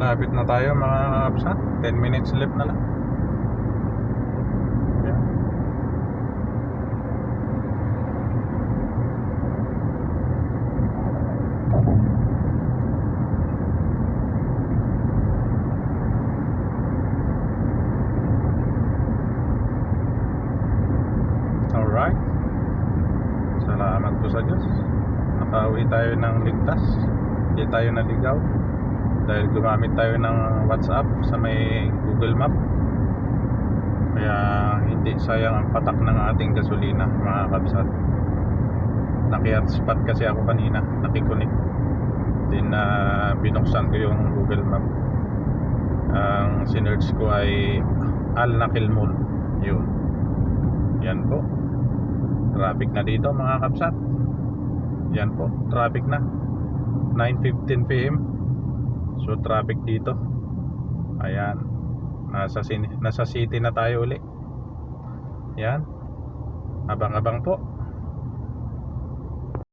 Lapit na tayo mga kapsa. 10 minutes left na lang. Ayan. Alright. Salamat po sa Diyos. Nakauwi tayo ng ligtas. Hindi tayo naligaw dahil gumamit tayo ng WhatsApp sa may Google Map. Kaya hindi sayang ang patak ng ating gasolina mga kabsat. Naki-hotspot kasi ako kanina, nakikunik. Then binuksan ko yung Google Map. Ang sinearch ko ay Al Nakil Mall. Yun. Yan po. Traffic na dito mga kabsat. Yan po, traffic na. 9:15 PM. So traffic dito. Ayan. Nasa city na tayo uli. Yan. Abang-abang po.